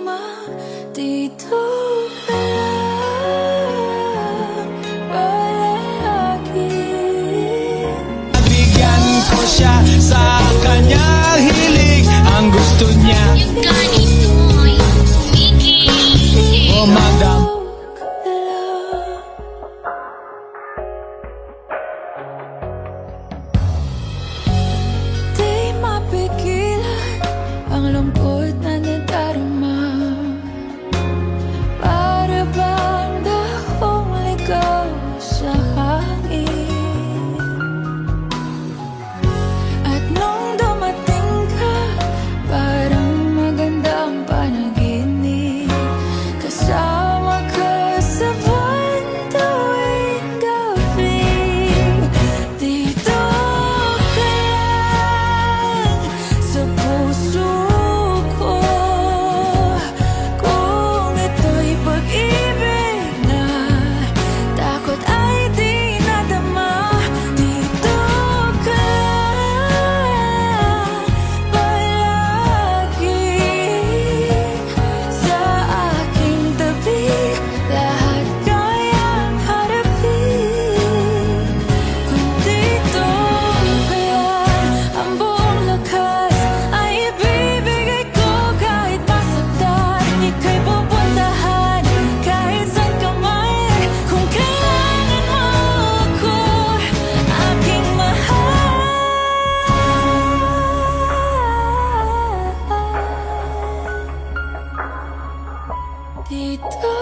nadarama. Dito ka lang palagi. Bigyan ko siya sa kanyang hilig. Ang gusto niya Yung ganito'y tumigil. o madam. Di mapigilan ang lungkot na nadarama. Para bang dahong ligaw sa hangin. At nung dumating ka, parang magandang panaginip. Kasama ka sa buwan tuwing gabi. Dito ka lang sa puso ko. Kung ito'y pag-ibig na takot ay di nadama. Dito ka lang palagi sa aking tabi. Lahat kayang harapin. Kung dito ka lang, ang buong lakas ay ibibigay ko. Kahit masaktan, ika'y pupuntahan kahit saan ka man. Kung kailangan mo ako, aking mahal. Dito